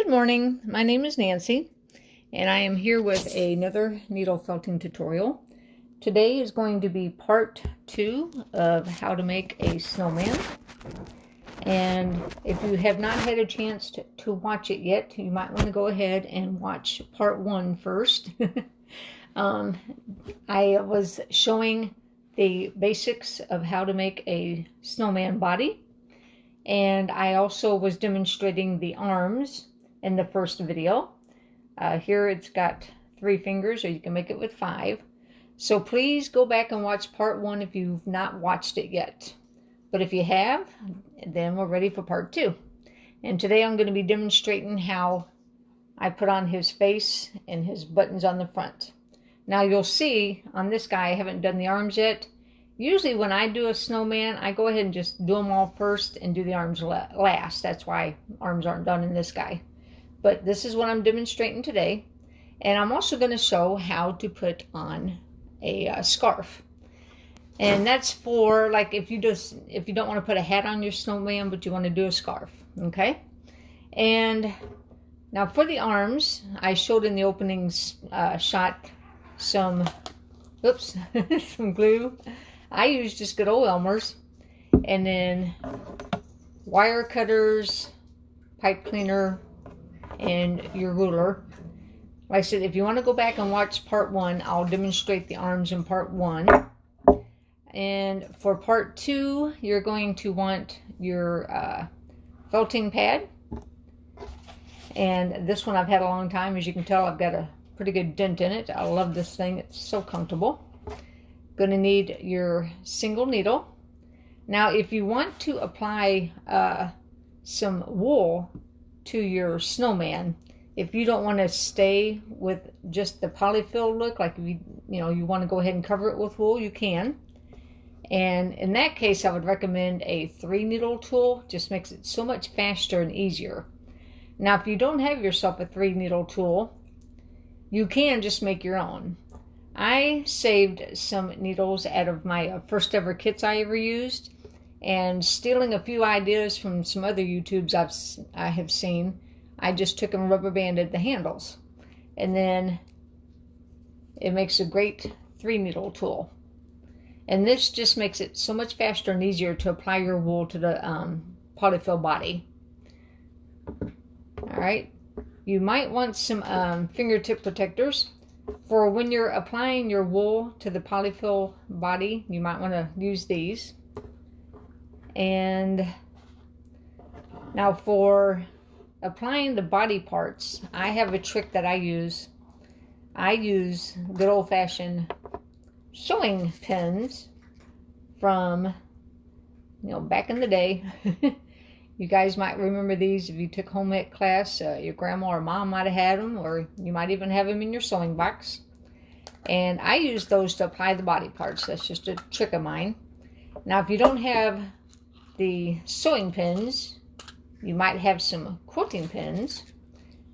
Good morning, my name is Nancy, and I am here with another needle felting tutorial. Today is going to be part 2 of how to make a snowman. And if you have not had a chance to watch it yet, you might want to go ahead and watch part 1 first. I was showing the basics of how to make a snowman body, and I also was demonstrating the arms in the first video. Here it's got 3 fingers, or you can make it with 5. So please go back and watch part 1 if you've not watched it yet. But if you have, then we're ready for part 2. And today I'm going to be demonstrating how I put on his face and his buttons on the front. Now you'll see on this guy, I haven't done the arms yet. Usually when I do a snowman, I go ahead and just do them all first and do the arms last. That's why arms aren't done in this guy. But this is what I'm demonstrating today. And I'm also going to show how to put on a scarf. And that's for, like, if you don't want to put a hat on your snowman, but you want to do a scarf. Okay? And now for the arms, I showed in the opening shot some, oops, some glue. I used just good old Elmer's. And then wire cutters, pipe cleaner, and your ruler. Like I said, if you want to go back and watch part 1, I'll demonstrate the arms in part 1. And for part 2, you're going to want your felting pad. And this one I've had a long time. As you can tell, I've got a pretty good dent in it. I love this thing. It's so comfortable. Going to need your single needle. Now, if you want to apply some wool to your snowman, if you don't want to stay with just the poly-fil look, like if you want to go ahead and cover it with wool, you can. And in that case, I would recommend a 3-needle tool. Just makes it so much faster and easier. Now, if you don't have yourself a 3-needle tool, you can just make your own. I saved some needles out of my first ever kits I ever used, and stealing a few ideas from some other YouTubes I have seen, I just took and rubber banded the handles. And then it makes a great 3-needle tool. And this just makes it so much faster and easier to apply your wool to the poly-fil body. Alright, you might want some fingertip protectors. For when you're applying your wool to the poly-fil body, you might want to use these. And now for applying the body parts, I have a trick that I use. I use good old-fashioned sewing pins from, back in the day. You guys might remember these if you took home ec class. Your grandma or mom might have had them, or you might even have them in your sewing box. And I use those to apply the body parts. That's just a trick of mine. Now, if you don't have the sewing pins, you might have some quilting pins.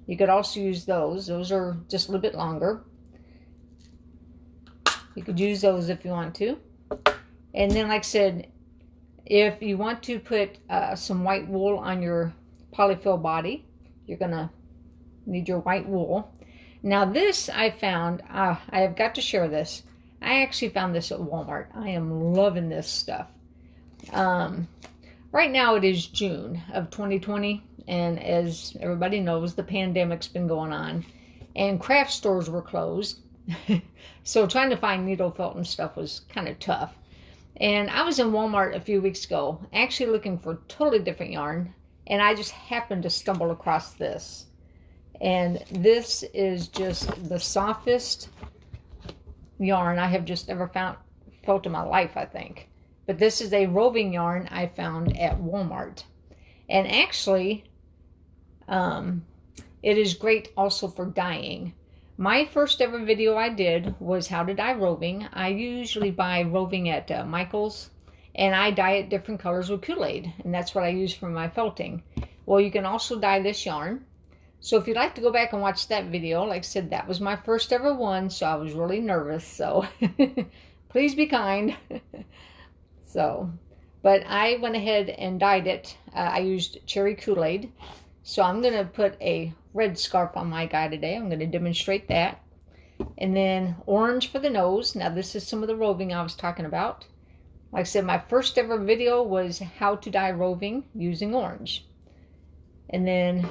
You could also use those. Those are just a little bit longer. You could use those if you want to. And then, like I said, if you want to put some white wool on your poly-fil body, you're going to need your white wool. Now this I found, I have got to share this. I actually found this at Walmart. I am loving this stuff. Right now it is June of 2020, and as everybody knows, the pandemic's been going on, and craft stores were closed. So trying to find needle felting stuff was kind of tough. And I was in Walmart a few weeks ago, actually looking for totally different yarn, and I just happened to stumble across this. And this is just the softest yarn I have just ever felt in my life, I think. But this is a roving yarn I found at Walmart. And actually, it is great also for dyeing. My first ever video I did was how to dye roving. I usually buy roving at Michael's, and I dye it different colors with Kool-Aid, and that's what I use for my felting. Well, you can also dye this yarn. So if you'd like to go back and watch that video, like I said, that was my first ever one, so I was really nervous, so please be kind. But I went ahead and dyed it. I used cherry Kool-Aid. So I'm going to put a red scarf on my guy today. I'm going to demonstrate that. And then orange for the nose. Now this is some of the roving I was talking about. Like I said, my first ever video was how to dye roving using orange. And then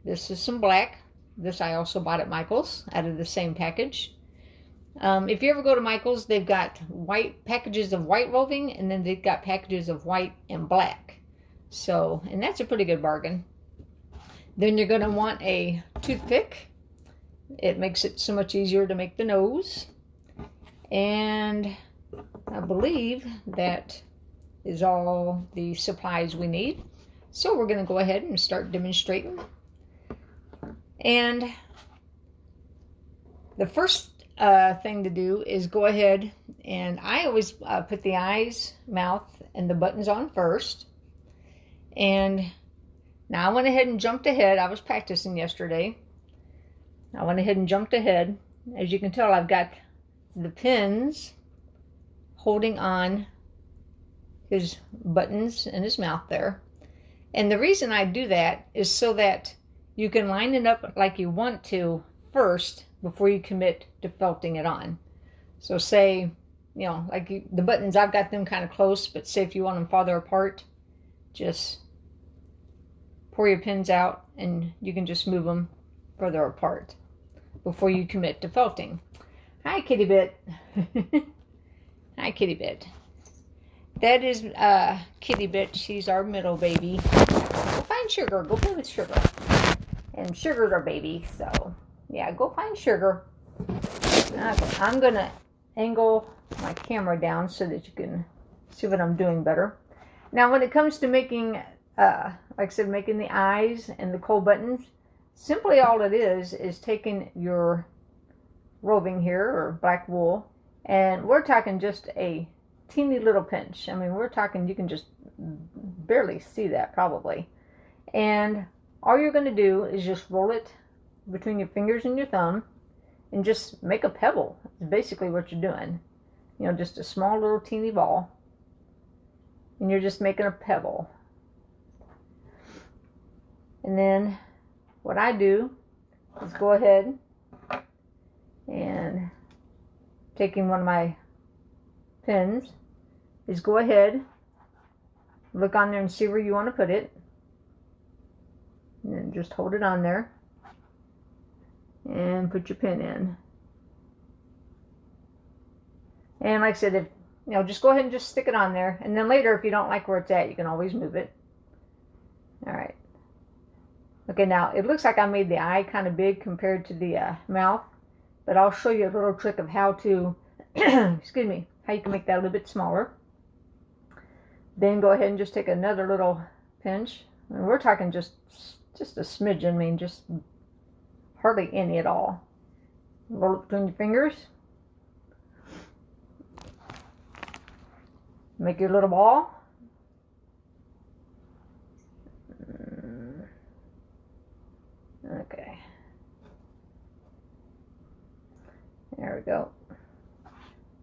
this is some black. This I also bought at Michael's out of the same package. If you ever go to Michael's, they've got white packages of white roving, and then they've got packages of white and black. So, and that's a pretty good bargain. Then you're going to want a toothpick. It makes it so much easier to make the nose. And I believe that is all the supplies we need. So we're going to go ahead and start demonstrating. And the first thing to do is go ahead, and I always put the eyes, mouth, and the buttons on first. And now I went ahead and jumped ahead. I was practicing yesterday. I went ahead and jumped ahead. As you can tell, I've got the pins holding on his buttons and his mouth there. And the reason I do that is so that you can line it up like you want to first before you commit to felting it on. So say, you know, like the buttons, I've got them kind of close, but say if you want them farther apart, just pour your pins out and you can just move them further apart before you commit to felting. Hi, Kitty Bit. Hi, Kitty Bit. That is Kitty Bit. She's our middle baby. Go find Sugar. Go play with Sugar. And Sugar's our baby, so yeah, go find Sugar. Okay, I'm going to angle my camera down so that you can see what I'm doing better. Now, when it comes to making, like I said, making the eyes and the cold buttons, simply all it is taking your roving here, or black wool, and we're talking just a teeny little pinch. I mean, we're talking, you can just barely see that probably. And all you're going to do is just roll it between your fingers and your thumb and just make a pebble. It's basically what you're doing. You know, just a small little teeny ball. And you're just making a pebble. And then what I do is go ahead and taking one of my pins is go ahead, look on there and see where you want to put it. And then just hold it on there and put your pin in. And like I said, if you know, just go ahead and just stick it on there, and then later if you don't like where it's at, you can always move it. All right. Okay, now it looks like I made the eye kind of big compared to the mouth, but I'll show you a little trick of how to excuse me, how you can make that a little bit smaller. Then go ahead and just take another little pinch, and we're talking just a smidgen, I mean just hardly any at all. Roll it between your fingers. Make your little ball. Okay. There we go.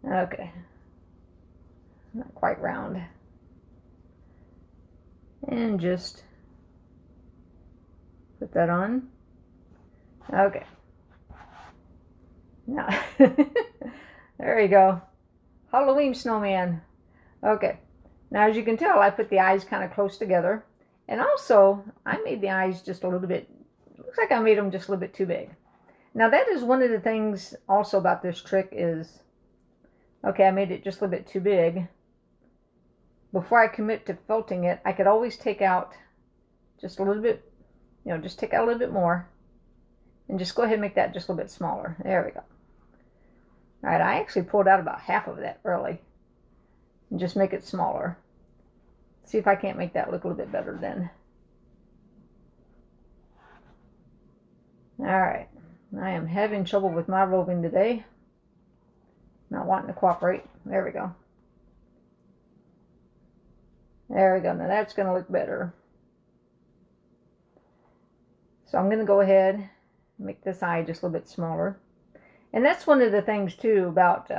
Okay. Not quite round. And just put that on. Okay. Now, there you go. Halloween snowman. Okay. Now, as you can tell, I put the eyes kind of close together. And also, I made the eyes just a little bit, looks like I made them just a little bit too big. Now, that is one of the things also about this trick is, okay, I made it just a little bit too big. Before I commit to felting it, I could always take out just a little bit, you know, just take out a little bit more. And just go ahead and make that just a little bit smaller. There we go. All right, I actually pulled out about half of that early. And just make it smaller. See if I can't make that look a little bit better then. All right. I am having trouble with my roving today. Not wanting to cooperate. There we go. There we go. Now that's going to look better. So I'm going to go ahead and make this eye just a little bit smaller. And that's one of the things too about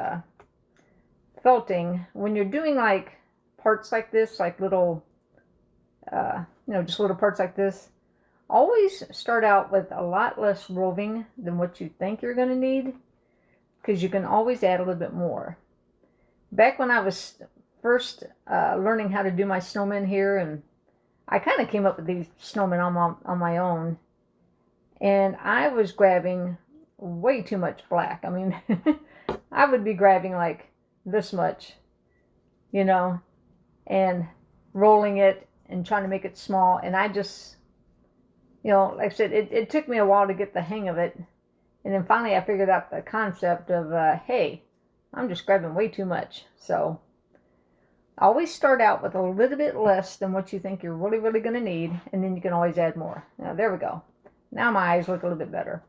felting. When you're doing like parts like this, like little, you know, just little parts like this, always start out with a lot less roving than what you think you're going to need, because you can always add a little bit more. Back when I was first learning how to do my snowmen here, and I kind of came up with these snowmen on my own, and I was grabbing way too much black. I mean, I would be grabbing like this much, you know, and rolling it and trying to make it small. And I just, you know, like I said, it took me a while to get the hang of it. And then finally I figured out the concept of, hey, I'm just grabbing way too much. So always start out with a little bit less than what you think you're really, really going to need. And then you can always add more. Now, there we go. Now my eyes look a little bit better.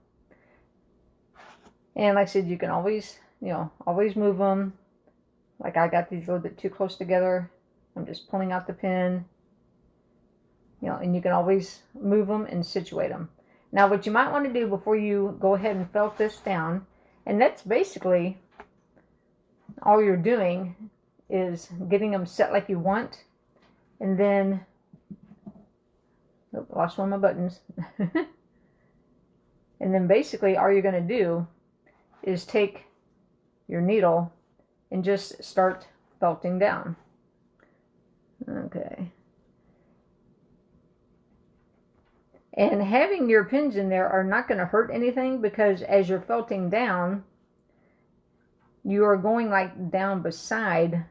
And like I said, you can always, you know, always move them. Like I got these a little bit too close together. I'm just pulling out the pin. You know, and you can always move them and situate them. Now what you might want to do before you go ahead and felt this down, and that's basically all you're doing, is getting them set like you want. And then, oh, lost one of my buttons. And then basically all you're going to do is take your needle and just start felting down. Okay. And having your pins in there are not going to hurt anything, because as you're felting down, you are going like down beside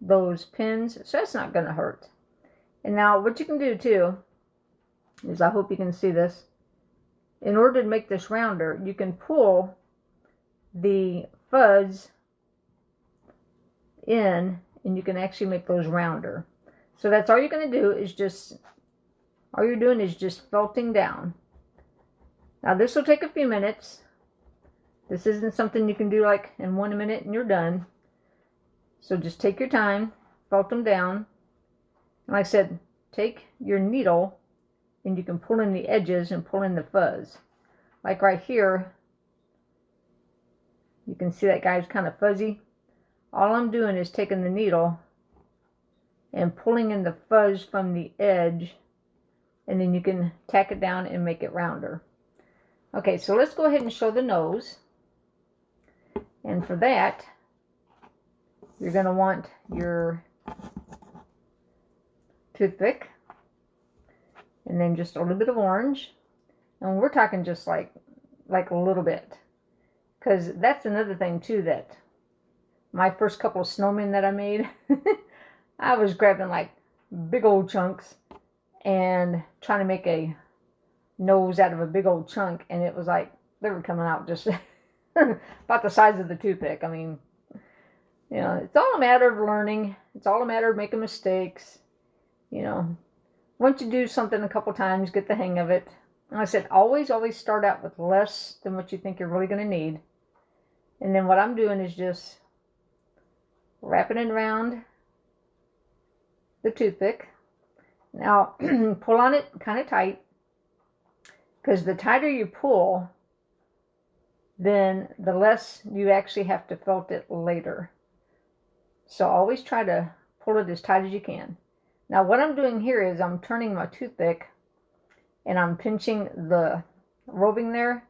those pins, so that's not going to hurt. And now what you can do too is, I hope you can see this, in order to make this rounder, you can pull the fuzz in and you can actually make those rounder. So that's all you're going to do, is just, all you're doing is just felting down. Now this will take a few minutes. This isn't something you can do like in 1 minute and you're done. So just take your time, felt them down. And like I said, take your needle and you can pull in the edges and pull in the fuzz. Like right here, you can see that guy's kind of fuzzy. All I'm doing is taking the needle and pulling in the fuzz from the edge, and then you can tack it down and make it rounder. Okay, so let's go ahead and show the nose. And for that, you're going to want your toothpick, and then just a little bit of orange. And we're talking just like a little bit, because that's another thing too, that my first couple of snowmen that I made, I was grabbing like big old chunks and trying to make a nose out of a big old chunk, and it was like they were coming out just about the size of the toothpick. I mean, you know, it's all a matter of learning. It's all a matter of making mistakes. You know, once you do something a couple times, get the hang of it. And like I said, always start out with less than what you think you're really going to need. And then what I'm doing is just wrapping it around the toothpick. Now, pull on it kind of tight, because the tighter you pull, then the less you actually have to felt it later. So always try to pull it as tight as you can. Now what I'm doing here is I'm turning my toothpick and I'm pinching the roving there,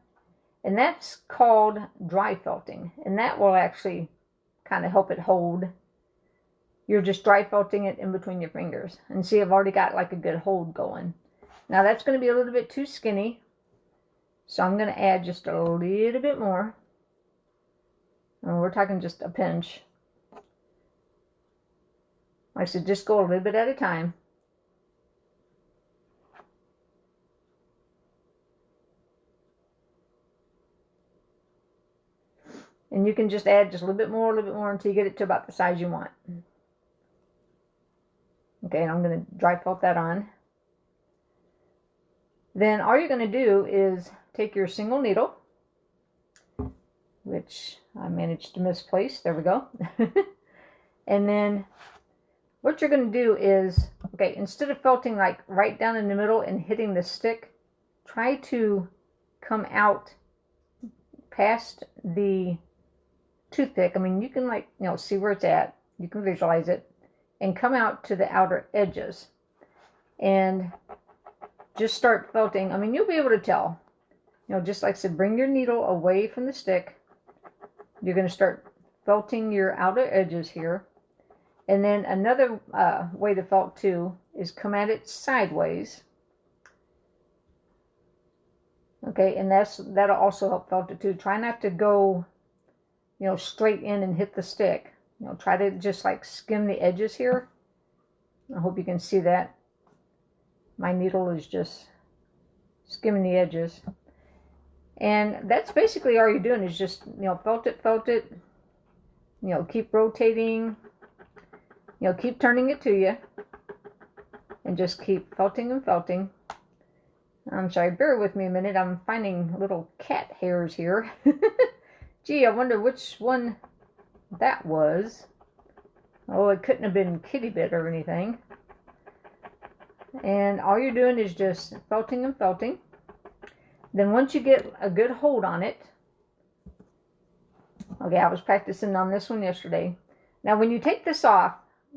and that's called dry felting, and that will actually kind of help it hold. You're just dry felting it in between your fingers, and see, I've already got like a good hold going. Now that's going to be a little bit too skinny, so I'm going to add just a little bit more, and we're talking just a pinch. Like I said, just go a little bit at a time. And you can just add just a little bit more until you get it to about the size you want. Okay, and I'm going to dry felt that on. Then all you're going to do is take your single needle, which I managed to misplace. There we go. And then what you're going to do is, okay, instead of felting like right down in the middle and hitting the stick, try to come out past the toothpick. I mean, you can, like, you know, see where it's at. You can visualize it. And come out to the outer edges. And just start felting. I mean, you'll be able to tell. You know, just like I said, bring your needle away from the stick. You're going to start felting your outer edges here. And then another way to felt too is come at it sideways. Okay, and that'll also help felt it too. Try not to go, you know, straight in and hit the stick. You know, try to just like skim the edges here. I hope you can see that. My needle is just skimming the edges. And that's basically all you're doing is just, you know, felt it, you know, keep rotating, you know, keep turning it to you, and just keep felting and felting. I'm sorry, bear with me a minute. I'm finding little cat hairs here. Gee, I wonder which one that was. Oh, it couldn't have been kitty bit or anything. And all you're doing is just felting and felting. Then once you get a good hold on it, okay, I was practicing on this one yesterday. Now when you take this off,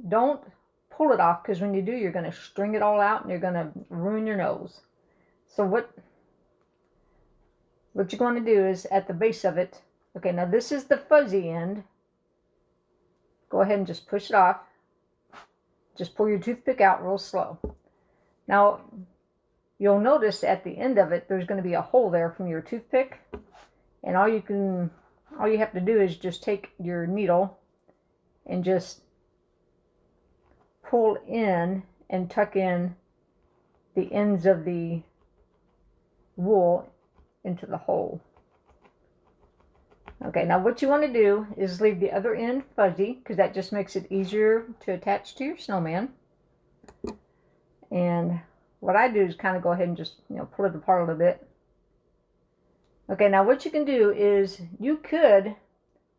don't pull it off, because when you do, you're going to string it all out and you're going to ruin your nose. So what you're going to do is at the base of it, okay, now this is the fuzzy end. Go ahead and just push it off. Just pull your toothpick out real slow. Now, you'll notice at the end of it, there's going to be a hole there from your toothpick. And all you have to do is just take your needle and just pull in and tuck in the ends of the wool into the hole. Okay, now what you want to do is leave the other end fuzzy, because that just makes it easier to attach to your snowman. And what I do is kind of go ahead and just, you know, pull it apart a little bit. Okay, now what you can do is you could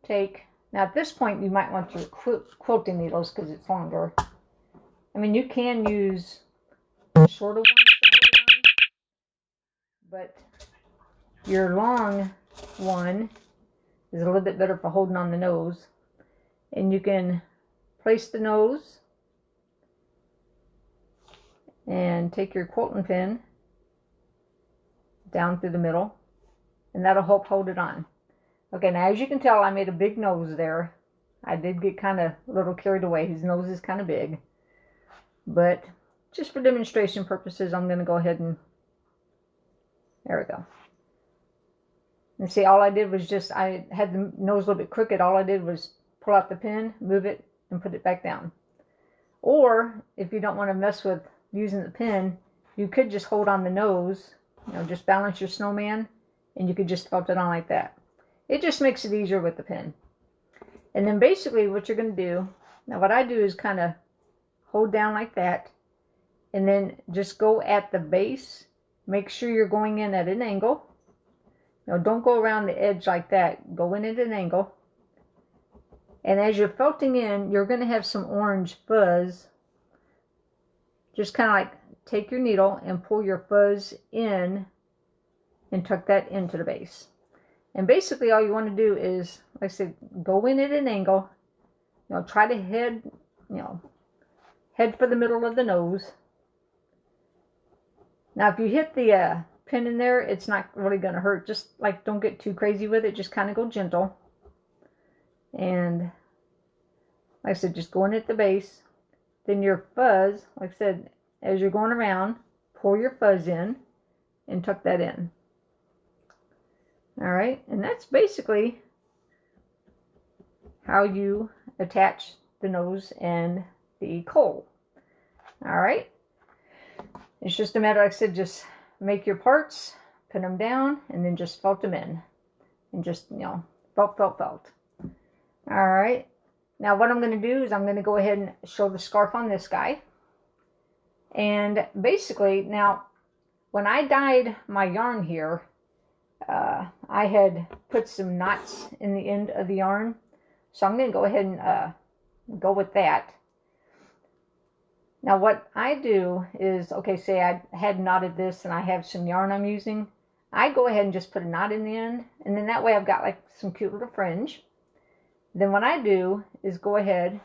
take, now at this point you might want your quilting needles because it's longer. I mean, you can use shorter ones to hold it on, but your long one is a little bit better for holding on the nose. And you can place the nose and take your quilting pin down through the middle, and that'll help hold it on. Okay, now as you can tell, I made a big nose there. I did get kind of a little carried away. His nose is kind of big. But just for demonstration purposes, I'm going to go ahead and, there we go. And see, all I did was just, I had the nose a little bit crooked. All I did was pull out the pin, move it, and put it back down. Or, if you don't want to mess with using the pin, you could just hold on the nose, you know, just balance your snowman, and you could just felt it on like that. It just makes it easier with the pin. And then basically what you're going to do, now what I do is kind of hold down like that, and then just go at the base. Make sure you're going in at an angle. Now don't go around the edge like that. Go in at an angle. And as you're felting in, you're going to have some orange fuzz. Just kind of like take your needle and pull your fuzz in and tuck that into the base. And basically all you want to do is, like I said, go in at an angle. You know, try to head for the middle of the nose. Now if you hit the pin in there, it's not really going to hurt. Just like don't get too crazy with it. Just kind of go gentle. And like I said, just go in at the base. Then your fuzz, like I said, as you're going around, pour your fuzz in and tuck that in. Alright, and that's basically how you attach the nose and the coal. Alright, it's just a matter, like I said, just make your parts, pin them down, and then just felt them in. And just, you know, felt. Alright, now what I'm going to do is I'm going to go ahead and show the scarf on this guy. And basically, now, when I dyed my yarn here, I had put some knots in the end of the yarn. So I'm going to go ahead and go with that. Now what I do is, okay, say I had knotted this and I have some yarn I'm using. I go ahead and just put a knot in the end. And then that way I've got like some cute little fringe. Then what I do is go ahead,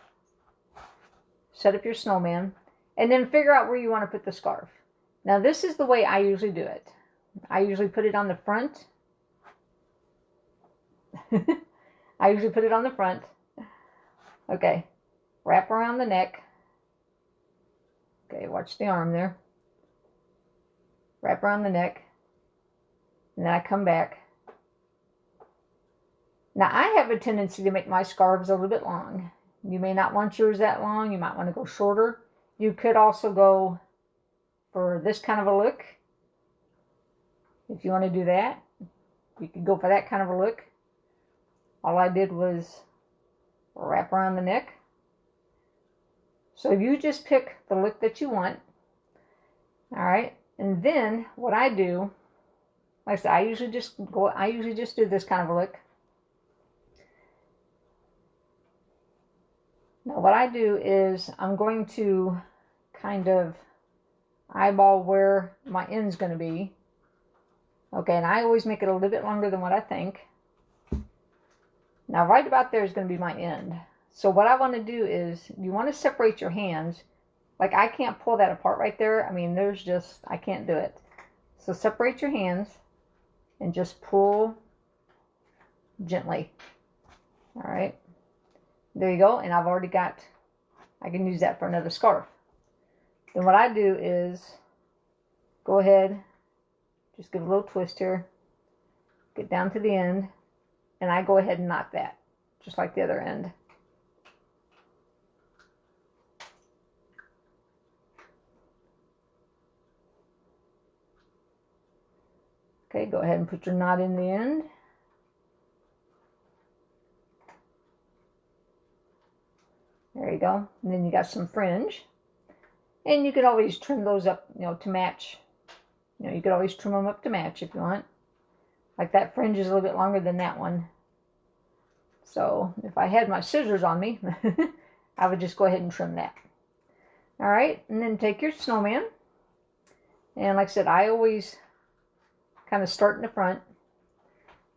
set up your snowman, and then figure out where you want to put the scarf. Now this is the way I usually do it. I usually put it on the front. I usually put it on the front. Okay, wrap around the neck. Okay, watch the arm there. Wrap around the neck. And then I come back. Now I have a tendency to make my scarves a little bit long. You may not want yours that long. You might want to go shorter. You could also go for this kind of a look. If you want to do that, you could go for that kind of a look. All I did was wrap around the neck. So you just pick the look that you want. All right. And then what I do, like I said, I usually just do this kind of a look. Now what I do is I'm going to kind of eyeball where my end's going to be. Okay, and I always make it a little bit longer than what I think. Now right about there is going to be my end. So what I want to do is, you want to separate your hands. Like I can't pull that apart right there. I mean, I can't do it. So separate your hands and just pull gently. All right. There you go. And I've already got, I can use that for another scarf. Then what I do is go ahead, just give a little twist here, get down to the end, and I go ahead and knot that, just like the other end. Okay, go ahead and put your knot in the end. There you go. And then you got some fringe. And you could always trim those up, to match. You could always trim them up to match if you want. Like that fringe is a little bit longer than that one. So if I had my scissors on me, I would just go ahead and trim that. All right, and then take your snowman. And like I said, I always kind of start in the front.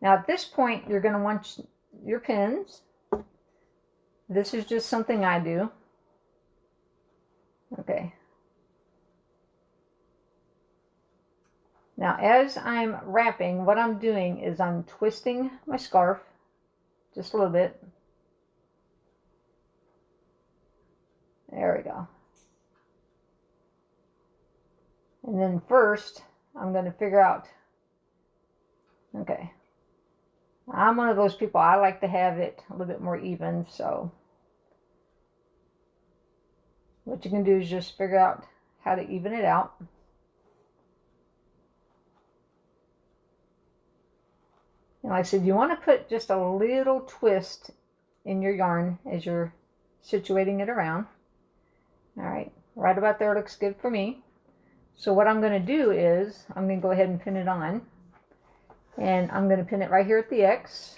Now at this point, you're going to want your pins. This is just something I do. Okay. Now as I'm wrapping, what I'm doing is I'm twisting my scarf just a little bit. There we go. And then first, I'm going to figure out, okay, I'm one of those people, I like to have it a little bit more even, so what you can do is just figure out how to even it out. And like I said, you want to put just a little twist in your yarn as you're situating it around. All right, right about there looks good for me. So what I'm going to do is I'm going to go ahead and pin it on. And I'm going to pin it right here at the X,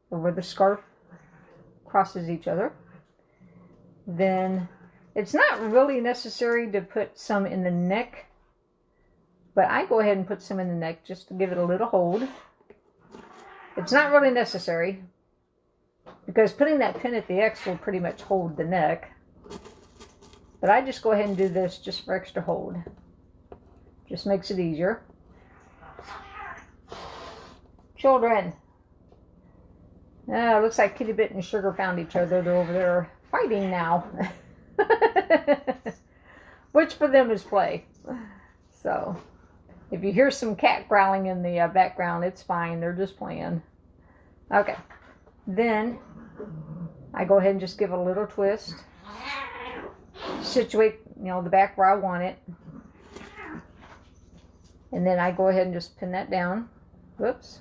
where the scarf crosses each other. Then it's not really necessary to put some in the neck, but I go ahead and put some in the neck just to give it a little hold. It's not really necessary, because putting that pin at the X will pretty much hold the neck. But I just go ahead and do this just for extra hold. Just makes it easier. Children. Looks like Kitty Bit and Sugar found each other. They're over there fighting now. Which for them is play. So, if you hear some cat growling in the background, it's fine. They're just playing. Okay. Then, I go ahead and just give it a little twist. Situate, the back where I want it. And then I go ahead and just pin that down. Whoops.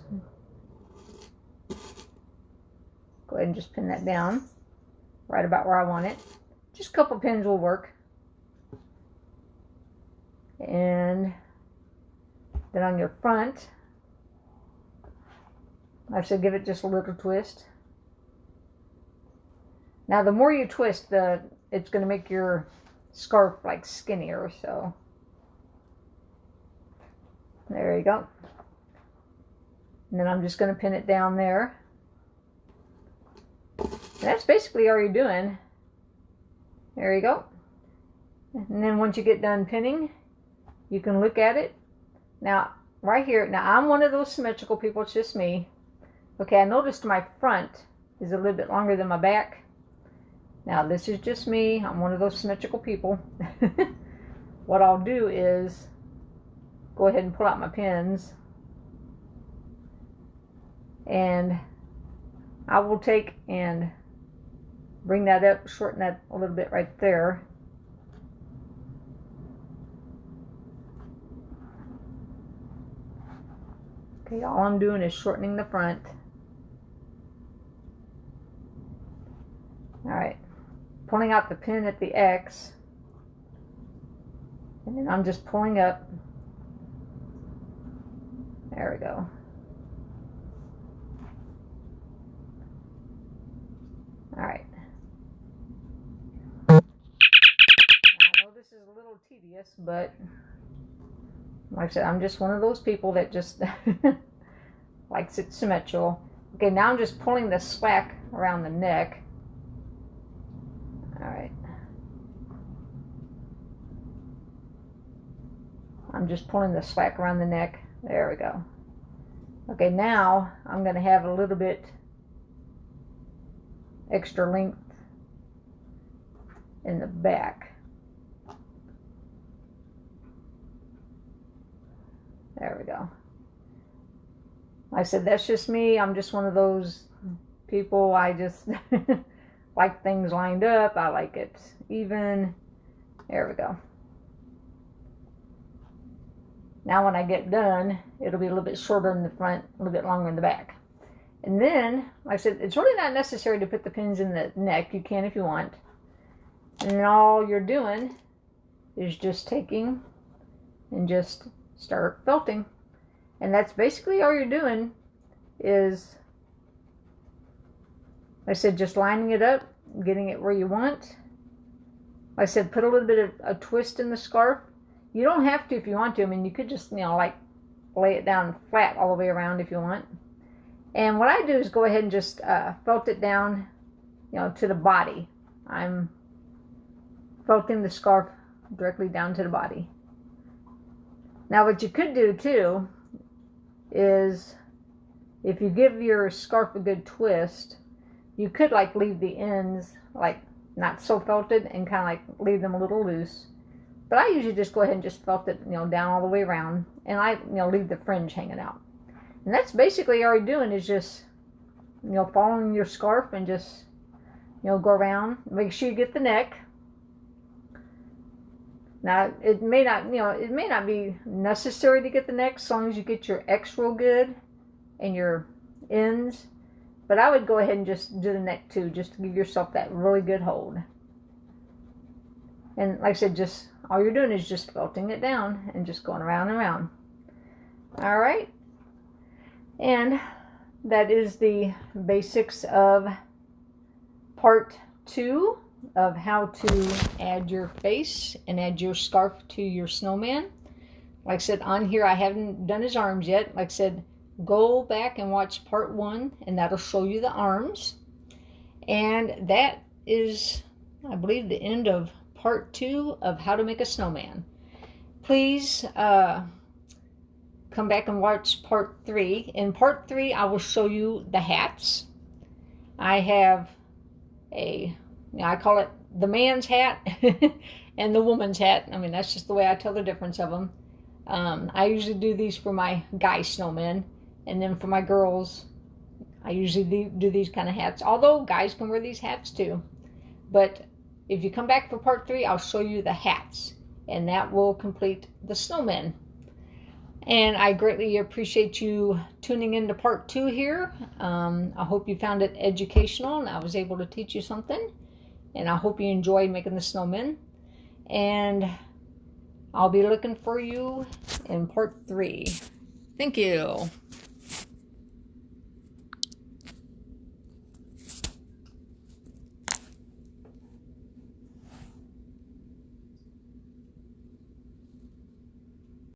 Go ahead and just pin that down right about where I want it. Just a couple pins will work. And then on your front, I should give it just a little twist. Now the more you twist, it's going to make your scarf like skinnier, so there you go. And then I'm just going to pin it down there. And that's basically all you're doing. There you go. And then once you get done pinning, you can look at it. Now, right here, now I'm one of those symmetrical people, it's just me. Okay, I noticed my front is a little bit longer than my back. Now, this is just me. I'm one of those symmetrical people. What I'll do is go ahead and pull out my pins. And I will take and bring that up, shorten that a little bit right there. Okay, all I'm doing is shortening the front. Alright, pulling out the pin at the X, and then I'm just pulling up. There we go. Alright. I know this is a little tedious, but like I said, I'm just one of those people that just likes it symmetrical. Okay, now I'm just pulling the slack around the neck. Alright. I'm just pulling the slack around the neck. There we go. Okay, now I'm going to have a little bit extra length in the back. There we go. Like I said, that's just me. I'm just one of those people. I just like things lined up. I like it even. There we go. Now when I get done, it'll be a little bit shorter in the front, a little bit longer in the back. And then, like I said, it's really not necessary to put the pins in the neck. You can if you want. And then all you're doing is just taking and just start felting. And that's basically all you're doing is, like I said, just lining it up, getting it where you want. Like I said, put a little bit of a twist in the scarf. You don't have to if you want to. I mean, you could just, like lay it down flat all the way around if you want. And what I do is go ahead and just felt it down, to the body. I'm felting the scarf directly down to the body. Now, what you could do too is, if you give your scarf a good twist, you could leave the ends not so felted and kind of leave them a little loose. But I usually just go ahead and just felt it, down all the way around, and I, leave the fringe hanging out. And that's basically all you're doing is just, following your scarf and just, go around. Make sure you get the neck. Now, it may not be necessary to get the neck as long as you get your X real good and your ends. But I would go ahead and just do the neck too, just to give yourself that really good hold. And like I said, just all you're doing is just felting it down and just going around and around. All right. And that is the basics of part 2 of how to add your face and add your scarf to your snowman. Like I said, on here I haven't done his arms yet. Like I said, go back and watch part 1 and that'll show you the arms. And that is, I believe, the end of part 2 of how to make a snowman. Please come back and watch part 3. In part 3 I will show you the hats. I have I call it the man's hat and the woman's hat. I mean, that's just the way I tell the difference of them. I usually do these for my guy snowmen, and then for my girls I usually do these kind of hats, although guys can wear these hats too. But if you come back for part 3, I'll show you the hats, and that will complete the snowmen. And I greatly appreciate you tuning into part 2 here. I hope you found it educational and I was able to teach you something. And I hope you enjoyed making the snowmen. And I'll be looking for you in part 3. Thank you.